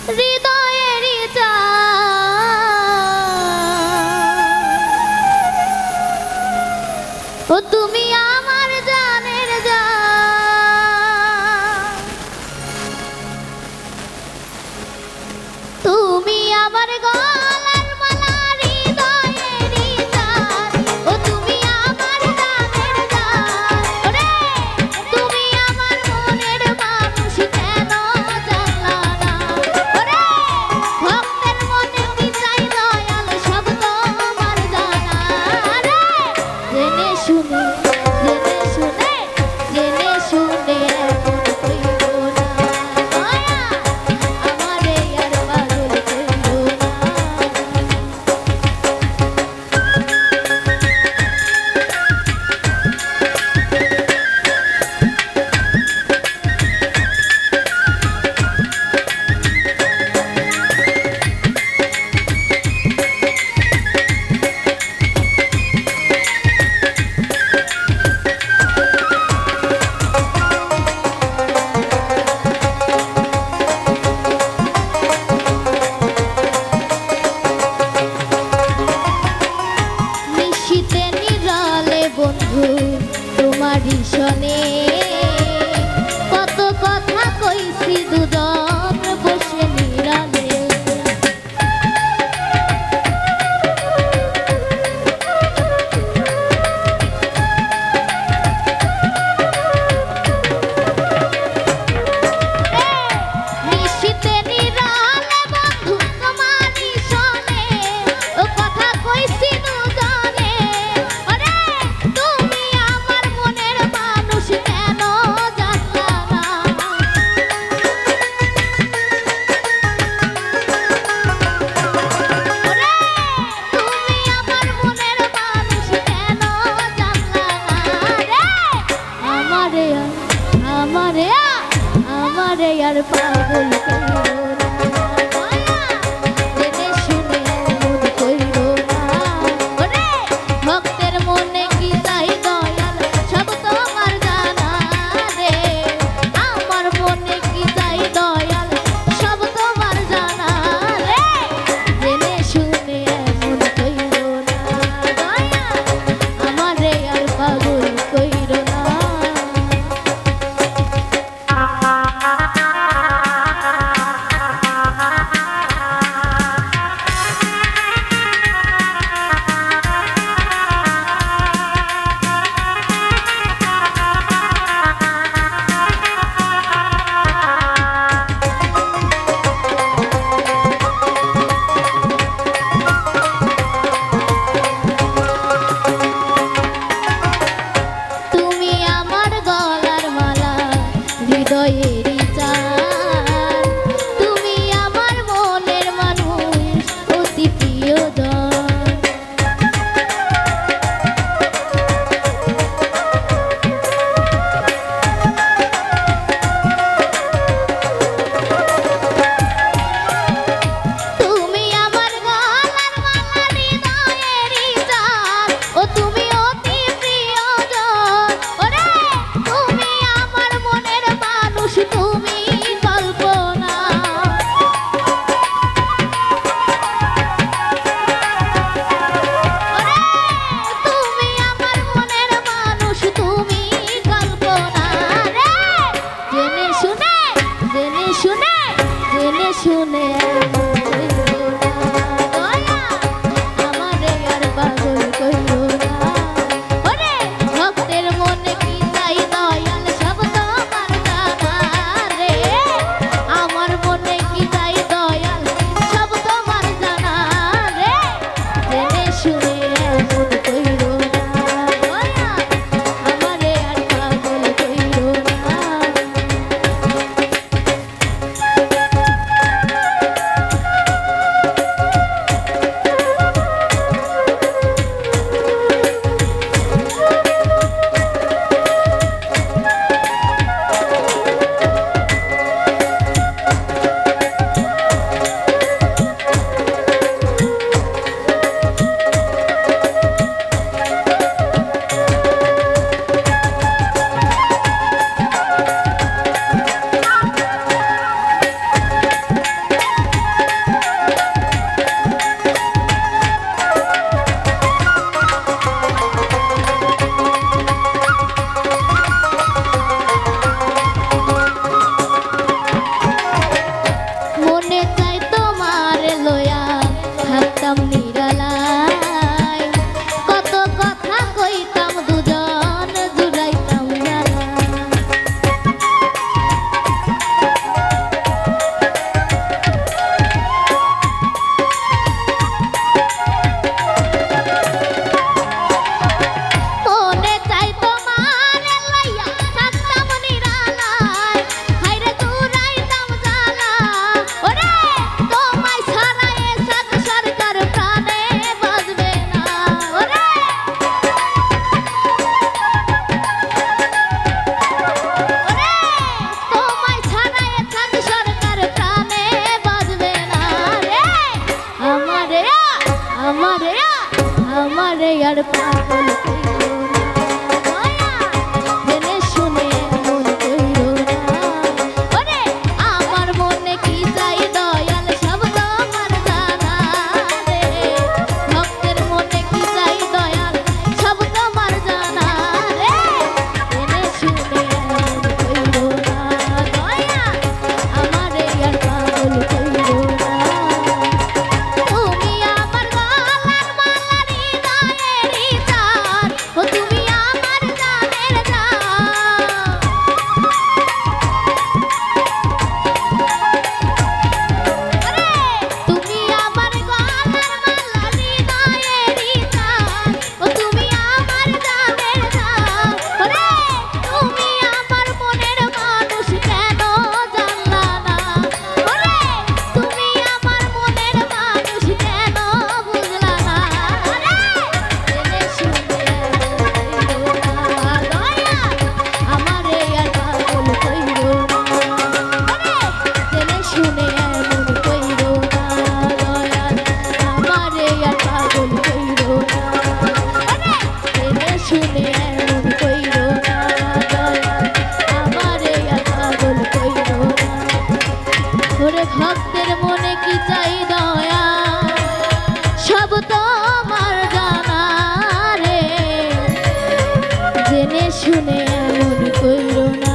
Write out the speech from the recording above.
হৃদয়েরই জান ও তুমি আমার জানের জান তুমি আমার গলার মালা হৃদয়েরই জান ও তুমি আমার জানের জান ওরে তুমি আমার মনের মানুষ কেন জানলা না ওরে ভক্তের মনে কি চাই দয়াল সব তোমার জানা রে জেনে শুনে জেনে শুনে জেনে শুনে এমন কইরো না মায়া আমারে আর পাগল কইরো না নিশীতে নিরালে বন্ধু তোমারই শনে কত কথা কইছি দুজন বসে নিরালে নিশীতে নিরালে বন্ধু তোমারই শনে ও কথা কইছি দুজনে ওরে তুমি আমার মনের মানুষ কেন জানলা না ওরে তুমি আমার মনের মানুষ কেন জানলা না রে আমারে আমারে আমারে আর পাগল কইরো না মায়া জেনে শুনে এমন কইরো না ওরে ভক্তের মনে কি চাই দয়াল সব তোমার জানা রে আমার মনে কি চাই দয়াল সব তোমার জানা রে জেনে শুনে এমন কইরো না দয়া আমারে আর পাগল কইরো না তুমি আমার গলার মালা হৃদয়েরই জান তুমি আমার মনের মানুষ অতি প্রিয়জন তুমি আমার গলার মালা হৃদয়েরই জান ও তুমি অতি প্রিয়জন ওরে তুমি আমার মনের মানুষ তুমি কল্পনা ওরে তুমি আমার মনের মানুষ তুমি কল্পনা রে জেনে শুনে জেনে শুনে জেনে শুনে এমন কইরো না দয়া আমারে আর পাগল কইরো না ওরে ভক্তের মনে কি চাই দয়াল সব তোমার জানা রে আমার মনে কি চাই দয়াল সব তোমার জানা রে জেনে শুনে এমন কইরো না দয়া আমারে আর পাগল কইরো না আর পাগল কইরো না দয়া জেনে শুনে এমন কইরো না ওরে আমার মনে কি চাই দয়াল সব তোমার জানা রে ভক্তের মনে কি চাই দয়াল সব তোমার জানা রে জেনে শুনে এমন কইরো না দয়া আমারে আর পাগল কইরো না তুমি আমার গলার মালা হৃদয়ের তার ও তুমি আমার জানের জান তুমি আমার গলার মালা হৃদয়ের তার ও তুমি আমার জানের জান ওরে তুমি আমার মনের মানুষ কেন জানলা না ওরে তুমি আমার মনের মানুষ কেন বুঝলা না ওরে জেনে শুনে কইরো না দয়া আমারে আর পাগল কইরো না ওরে জেনে শুনে এমন কইরো না দয়া আমারে আর পাগল কইরো না ওরে জেনে শুনে এমন কইরো না দয়া আমারে আর পাগল কইরো না ওরে ভক্তের মনে কি চাই দয়া সব তোমার জানা রে জেনে শুনে এমন কইরো না